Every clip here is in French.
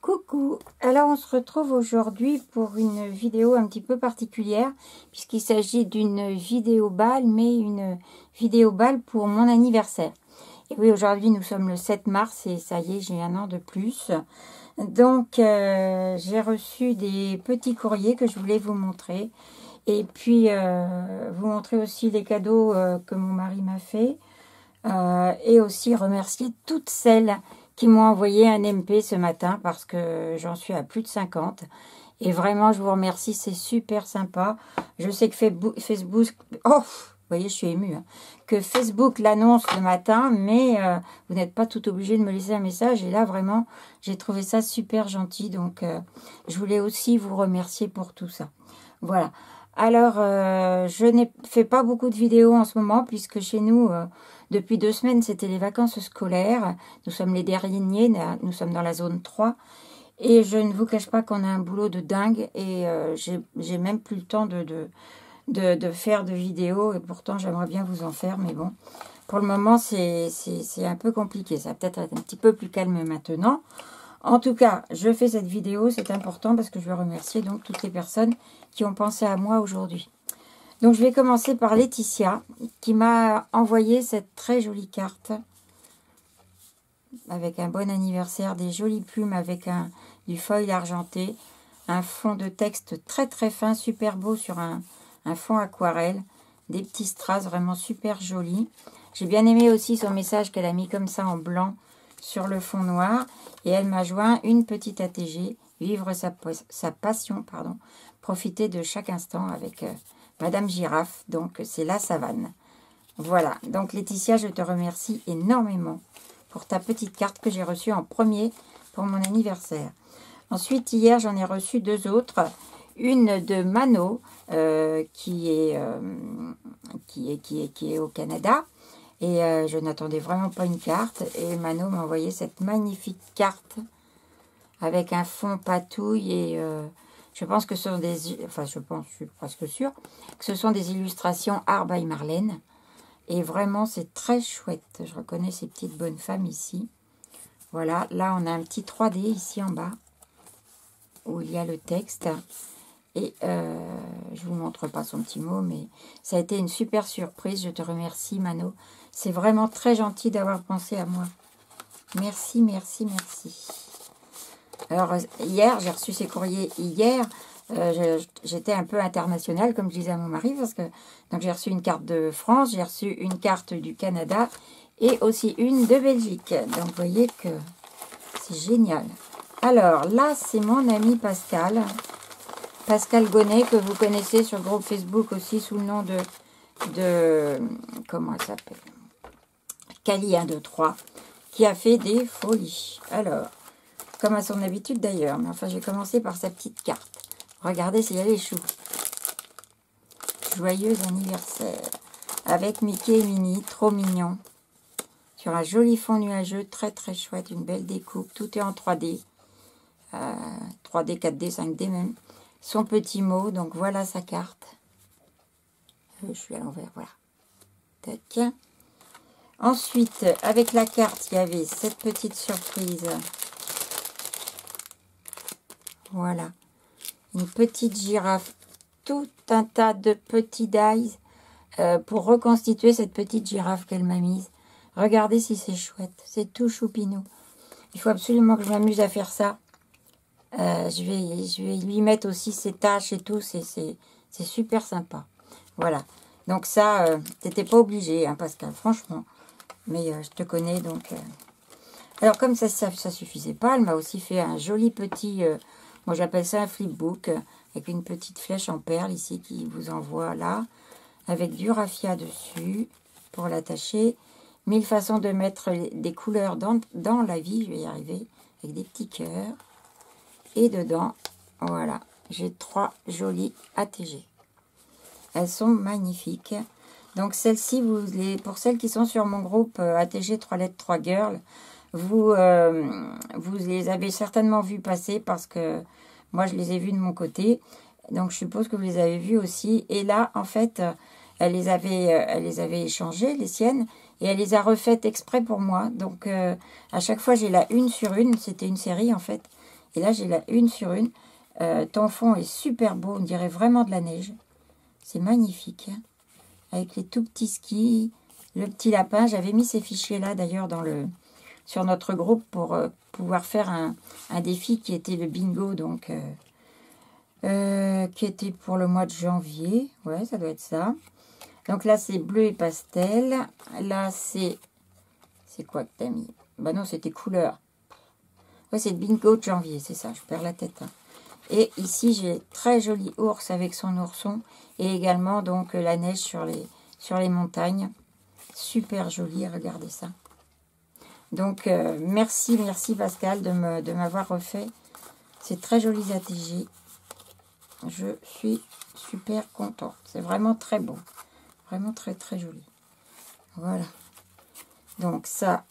Coucou, alors on se retrouve aujourd'hui pour une vidéo un petit peu particulière puisqu'il s'agit d'une vidéo balle, mais une vidéo balle pour mon anniversaire. Et oui, aujourd'hui nous sommes le 7 mars et ça y est, j'ai un an de plus. Donc j'ai reçu des petits courriers que je voulais vous montrer et puis vous montrer aussi les cadeaux que mon mari m'a fait et aussi remercier toutes celles qui m'ont envoyé un MP ce matin parce que j'en suis à plus de 50. Et vraiment, je vous remercie, c'est super sympa. Je sais que Facebook... Oh, vous voyez, je suis émue. Hein, que Facebook l'annonce le matin, mais vous n'êtes pas tout obligé de me laisser un message. Et là, vraiment, j'ai trouvé ça super gentil. Donc, je voulais aussi vous remercier pour tout ça. Voilà. Alors, je n'ai fait pas beaucoup de vidéos en ce moment, puisque chez nous... depuis 2 semaines, c'était les vacances scolaires. Nous sommes les derniers, nous sommes dans la zone 3. Et je ne vous cache pas qu'on a un boulot de dingue. Et j'ai même plus le temps de faire de vidéos. Et pourtant, j'aimerais bien vous en faire. Mais bon, pour le moment, c'est un peu compliqué. Ça va peut-être être un petit peu plus calme maintenant. En tout cas, je fais cette vidéo. C'est important parce que je veux remercier donc toutes les personnes qui ont pensé à moi aujourd'hui. Donc, je vais commencer par Laetitia, qui m'a envoyé cette très jolie carte avec un bon anniversaire, des jolies plumes avec du foil argenté, un fond de texte très très fin, super beau sur un fond aquarelle, des petits strass vraiment super jolis. J'ai bien aimé aussi son message qu'elle a mis comme ça en blanc sur le fond noir. Et elle m'a joint une petite ATG, vivre sa passion, pardon, profiter de chaque instant avec... Madame Girafe, donc c'est la savane. Voilà, donc Laetitia, je te remercie énormément pour ta petite carte que j'ai reçue en premier pour mon anniversaire. Ensuite, hier, j'en ai reçu 2 autres. Une de Mano, qui est au Canada. Et je n'attendais vraiment pas une carte. Et Mano m'a envoyé cette magnifique carte avec un fond patouille et... je pense que ce sont des... Enfin, je suis presque sûre que ce sont des illustrations Art by Marlène. Et vraiment, c'est très chouette. Je reconnais ces petites bonnes femmes ici. Voilà, là, on a un petit 3D ici en bas, où il y a le texte. Et je vous montre pas son petit mot, mais ça a été une super surprise. Je te remercie, Mano. C'est vraiment très gentil d'avoir pensé à moi. Merci, merci, merci. Alors, hier, j'ai reçu ces courriers hier. J'étais un peu internationale, comme je disais à mon mari, parce que donc j'ai reçu une carte de France, j'ai reçu une carte du Canada et aussi une de Belgique. Donc, vous voyez que c'est génial. Alors, là, c'est mon ami Pascal. Pascal Gonnet, que vous connaissez sur le groupe Facebook aussi sous le nom de comment elle s'appelle, Cali 1, 2, 3, qui a fait des folies. Alors... comme à son habitude d'ailleurs. Mais enfin, j'ai commencé par sa petite carte. Regardez s'il y a les choux. Joyeux anniversaire. Avec Mickey et Minnie, trop mignon. Sur un joli fond nuageux, très très chouette. Une belle découpe. Tout est en 3D. 3D, 4D, 5D même. Son petit mot. Donc voilà sa carte. Je suis à l'envers, voilà. Tac. Ensuite, avec la carte, il y avait cette petite surprise. Voilà, une petite girafe, tout un tas de petits dies pour reconstituer cette petite girafe qu'elle m'a mise. Regardez si c'est chouette, c'est tout choupinou. Il faut absolument que je m'amuse à faire ça. Je vais lui mettre aussi ses taches et tout, c'est super sympa. Voilà, donc ça, t'étais pas obligé, hein, Pascal, franchement. Mais je te connais, donc... Alors, comme ça suffisait pas, elle m'a aussi fait un joli petit... moi, j'appelle ça un flipbook, avec une petite flèche en perles ici qui vous envoie là, avec du raffia dessus pour l'attacher. 1000 façons de mettre des couleurs dans la vie, je vais y arriver, avec des petits cœurs. Et dedans, voilà, j'ai 3 jolies ATG. Elles sont magnifiques. Donc, celles-ci, pour celles qui sont sur mon groupe ATG 3 lettres 3 girls, vous les avez certainement vues passer parce que moi, je les ai vues de mon côté. Donc, je suppose que vous les avez vues aussi. Et là, en fait, elle les avait échangées, les siennes, et elle les a refaites exprès pour moi. Donc, à chaque fois, j'ai la 1 sur 1. C'était une série, en fait. Et là, j'ai la 1 sur 1. Ton fond est super beau, on dirait vraiment de la neige. C'est magnifique, hein, avec les tout petits skis, le petit lapin. J'avais mis ces fichiers-là, d'ailleurs, sur notre groupe pour pouvoir faire un défi qui était le bingo, donc qui était pour le mois de janvier. Ouais, ça doit être ça. Donc là, c'est bleu et pastel. Là, c'est... C'est quoi que t'as mis? Bah non, c'était couleur. Ouais, c'est le bingo de janvier, c'est ça. Je perds la tête. Hein. Et ici, j'ai très joli ours avec son ourson. Et également, donc, la neige sur les montagnes. Super joli, regardez ça. Donc, merci Pascal de m'avoir refait ces très jolis ATG. Je suis super contente. C'est vraiment très beau. Vraiment très très joli. Voilà. Donc ça,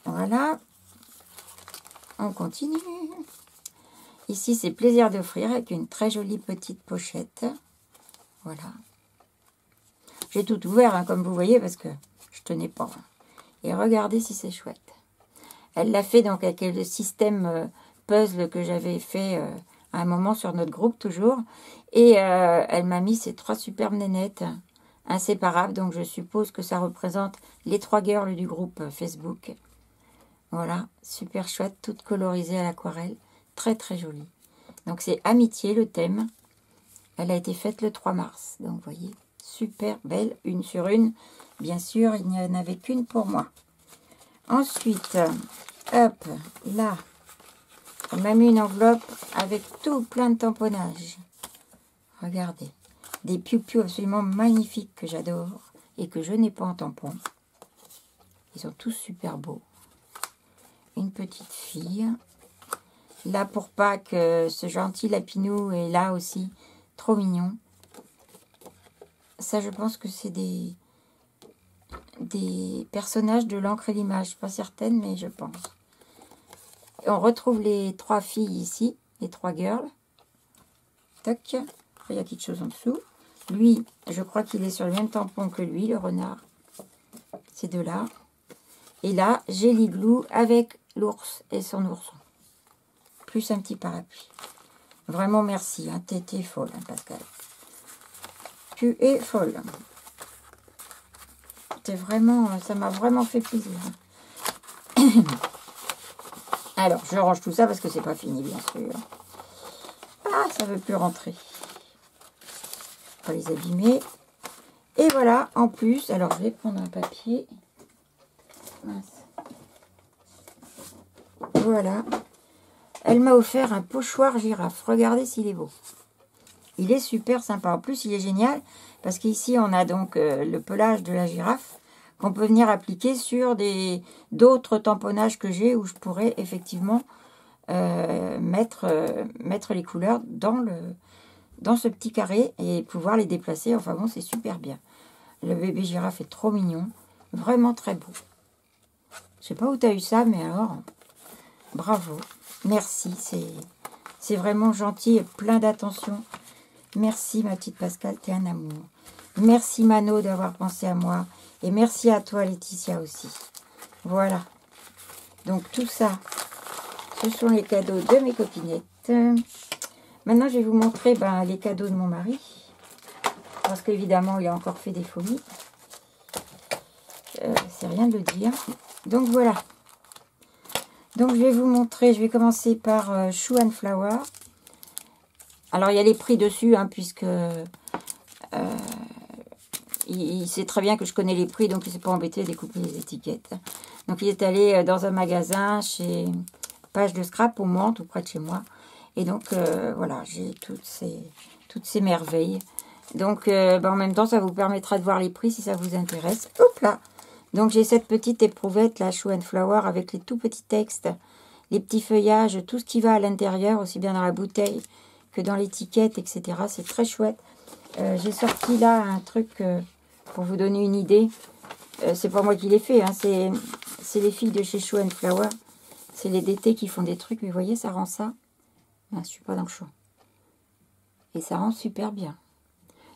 voilà. On continue. Ici, c'est plaisir d'offrir avec une très jolie petite pochette. Voilà. J'ai tout ouvert, hein, comme vous voyez, parce que je tenais pas. Et regardez si c'est chouette. Elle l'a fait donc avec le système puzzle que j'avais fait à un moment sur notre groupe, toujours. Et elle m'a mis ces 3 superbes nénettes inséparables. Donc, je suppose que ça représente les 3 girls du groupe Facebook. Voilà, super chouette, toutes colorisées à l'aquarelle. Très, très jolie. Donc, c'est Amitié, le thème. Elle a été faite le 3 mars. Donc, vous voyez, super belle, 1 sur 1. Bien sûr, il n'y en avait qu'une pour moi. Ensuite, hop, là, elle m'a mis une enveloppe avec tout plein de tamponnages. Regardez, des piou-piou absolument magnifiques que j'adore et que je n'ai pas en tampon. Ils sont tous super beaux. Une petite fille. Là, pour Pâques, ce gentil lapinou est là aussi. Trop mignon. Ça, je pense que c'est des personnages de l'encre et l'image. Pas certaine, mais je pense. Et on retrouve les 3 filles ici. Les 3 girls. Tac. Il y a quelque chose en dessous. Lui, je crois qu'il est sur le même tampon que lui, le renard. Ces deux-là. Et là, j'ai l'igloo avec l'ours et son ourson. Plus un petit parapluie. Vraiment merci. Hein. T'es folle, hein, Pascal. Tu es folle. Ça m'a vraiment fait plaisir. Alors, je range tout ça parce que c'est pas fini, bien sûr. Ah, ça veut plus rentrer. On va les abîmer. Et voilà, en plus, alors je vais prendre un papier. Mince. Voilà. Elle m'a offert un pochoir girafe. Regardez s'il est beau. Il est super sympa. En plus, il est génial parce qu'ici, on a donc le pelage de la girafe qu'on peut venir appliquer sur d'autres tamponnages que j'ai où je pourrais effectivement mettre les couleurs dans ce petit carré et pouvoir les déplacer. Enfin bon, c'est super bien. Le bébé girafe est trop mignon. Vraiment très beau. Je sais pas où tu as eu ça, mais alors, bravo. Merci, c'est vraiment gentil et plein d'attention. Merci, ma petite Pascal, t'es un amour. Merci, Mano, d'avoir pensé à moi. Et merci à toi, Laetitia, aussi. Voilà. Donc, tout ça, ce sont les cadeaux de mes copinettes. Maintenant, je vais vous montrer les cadeaux de mon mari. Parce qu'évidemment, il a encore fait des folies. C'est rien de le dire. Donc, voilà. Donc, je vais vous montrer. Je vais commencer par Shoe and Flower. Alors, il y a les prix dessus, hein, puisque il sait très bien que je connais les prix, donc il ne s'est pas embêté à découper les étiquettes. Donc, il est allé dans un magasin chez Page de Scrap au Mans, tout près de chez moi. Et donc, voilà, j'ai toutes ces merveilles. Donc, en même temps, ça vous permettra de voir les prix si ça vous intéresse. Hop là! Donc, j'ai cette petite éprouvette, la Shoe and Flower, avec les tout petits textes, les petits feuillages, tout ce qui va à l'intérieur, aussi bien dans la bouteille que dans l'étiquette, etc. C'est très chouette. J'ai sorti là un truc pour vous donner une idée. C'est pas moi qui l'ai fait, hein, c'est les filles de chez Shoe and Flower. C'est les DT qui font des trucs, mais vous voyez, ça rend ça. Ah, je suis pas dans le champ. Et ça rend super bien.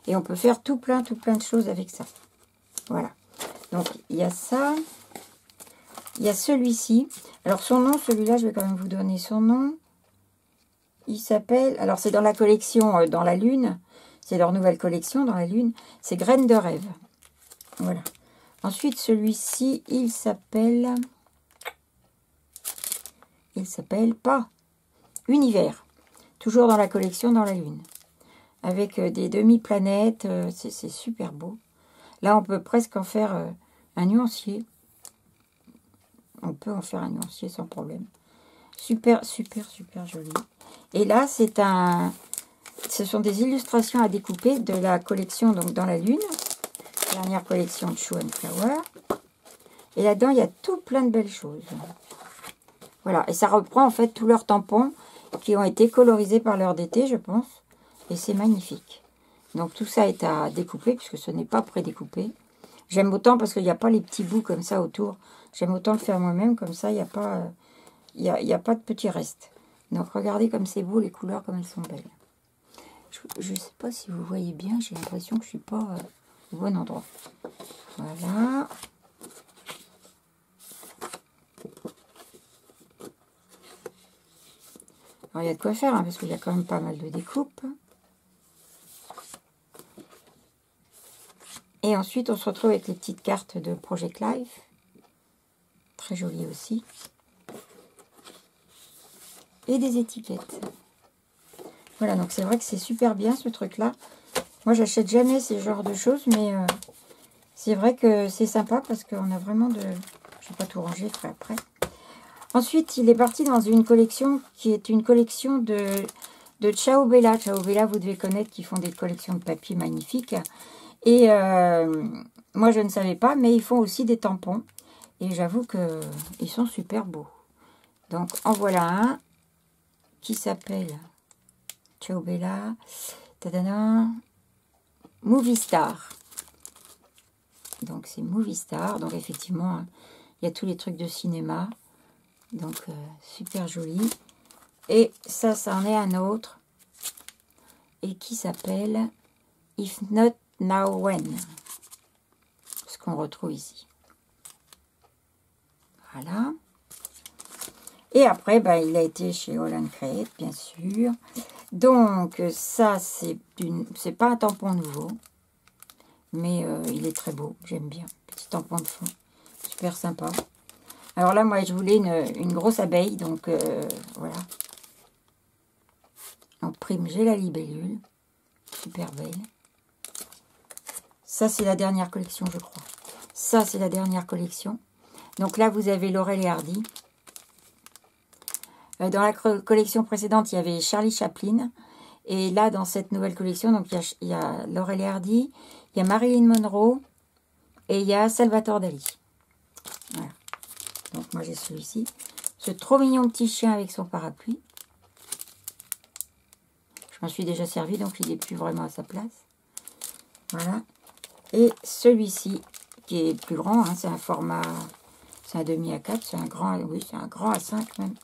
Et on peut faire tout plein de choses avec ça. Voilà. Donc, il y a ça. Il y a celui-ci. Alors, son nom, celui-là, je vais quand même vous donner son nom. il s'appelle... Alors, c'est dans la collection Dans la Lune. C'est leur nouvelle collection Dans la Lune. C'est Graines de rêve. Voilà. Ensuite, celui-ci, il s'appelle... pas Univers. Toujours dans la collection Dans la Lune. Avec des demi-planètes. C'est super beau. Là, on peut presque en faire un nuancier. On peut en faire un nuancier sans problème. Super, super, super joli. Et là, ce sont des illustrations à découper de la collection donc Dans la Lune. Dernière collection de Show and Flower. Et là-dedans, il y a tout plein de belles choses. Voilà. Et ça reprend en fait tous leurs tampons qui ont été colorisés par l'heure d'été, je pense. Et c'est magnifique. Donc tout ça est à découper puisque ce n'est pas prédécoupé. J'aime autant parce qu'il n'y a pas les petits bouts comme ça autour. J'aime autant le faire moi-même, comme ça il n'y a pas... Il y a pas de petits restes. Donc, regardez comme c'est beau, les couleurs, comme elles sont belles. Je ne sais pas si vous voyez bien. J'ai l'impression que je ne suis pas au bon endroit. Voilà. Alors, il y a de quoi faire, hein, parce qu'il y a quand même pas mal de découpes. Et ensuite, on se retrouve avec les petites cartes de Project Life. Très jolies aussi. Et des étiquettes. Voilà, donc c'est vrai que c'est super bien ce truc-là. Moi, j'achète jamais ces genres de choses, mais c'est vrai que c'est sympa parce qu'on a vraiment de... Je vais pas tout ranger, je ferai après. Ensuite, il est parti dans une collection qui est une collection de Ciao Bella. Ciao Bella, vous devez connaître, qui font des collections de papier magnifiques. Et moi, je ne savais pas, mais ils font aussi des tampons. Et j'avoue qu'ils sont super beaux. Donc, en voilà un qui s'appelle Ciao Bella, tadana, Movie Star. Donc c'est Movie Star. Donc effectivement, il y a tous les trucs de cinéma. Donc super joli. Et ça en est un autre. Et qui s'appelle If Not Now When. Ce qu'on retrouve ici. Voilà. Et après, bah, il a été chez Holland Create, bien sûr. Donc, ça, c'est pas un tampon nouveau. Mais il est très beau. J'aime bien. Petit tampon de fond. Super sympa. Alors là, moi, je voulais une grosse abeille. Donc, voilà. En prime, j'ai la libellule. Super belle. Ça, c'est la dernière collection, je crois. Ça, c'est la dernière collection. Donc là, vous avez Laurel et Hardy. Dans la collection précédente, il y avait Charlie Chaplin. Et là, dans cette nouvelle collection, donc il y a Laurel et Hardy, il y a Marilyn Monroe et il y a Salvatore Dali. Voilà. Donc moi, j'ai celui-ci. Ce trop mignon petit chien avec son parapluie. Je m'en suis déjà servi, donc il n'est plus vraiment à sa place. Voilà. Et celui-ci, qui est plus grand, hein, c'est un format, c'est un demi A4, c'est un grand, oui, c'est un grand A5 même.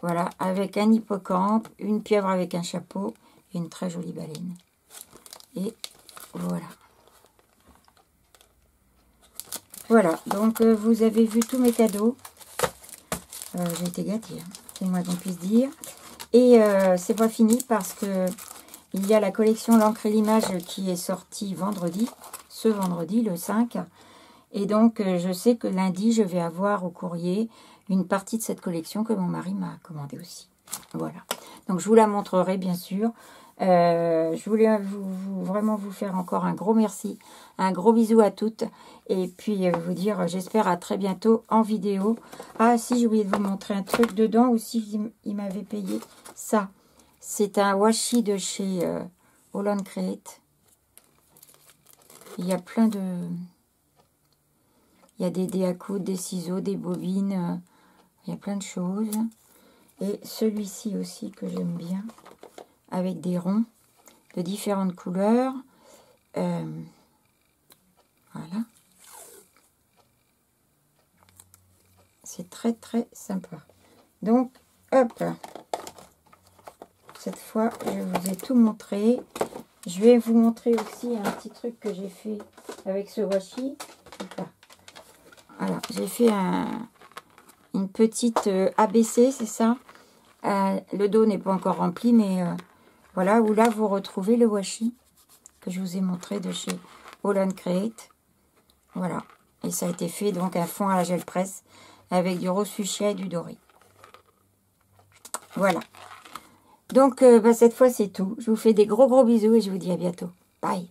Voilà, avec un hippocampe, une pieuvre avec un chapeau et une très jolie baleine. Et voilà. Voilà, donc vous avez vu tous mes cadeaux. J'ai été gâtée, hein, c'est le moins qu'on puisse dire. Et c'est pas fini parce que il y a la collection L'encre et l'image qui est sortie vendredi, ce vendredi, le 5. Et donc, je sais que lundi, je vais avoir au courrier une partie de cette collection que mon mari m'a commandée aussi. Voilà. Donc, je vous la montrerai, bien sûr. Je voulais vraiment vous faire encore un gros merci. Un gros bisou à toutes. Et puis, vous dire, j'espère à très bientôt en vidéo. Ah, si, j'ai oublié de vous montrer un truc dedans aussi. Il m'avait payé ça. C'est un washi de chez Holland Create. Il y a plein de... Il y a des dés à coudre, des ciseaux, des bobines. Il y a plein de choses. Et celui-ci aussi que j'aime bien. Avec des ronds de différentes couleurs. Voilà. C'est très très sympa. Donc, hop. Cette fois, je vous ai tout montré. Je vais vous montrer aussi un petit truc que j'ai fait avec ce washi. Voilà, j'ai fait une petite ABC, c'est ça, Le dos n'est pas encore rempli, mais voilà, où là vous retrouvez le washi que je vous ai montré de chez Holland Create. Voilà, et ça a été fait donc un fond à la gel presse avec du rose fuchsia et du doré. Voilà. Donc cette fois c'est tout. Je vous fais des gros bisous et je vous dis à bientôt. Bye.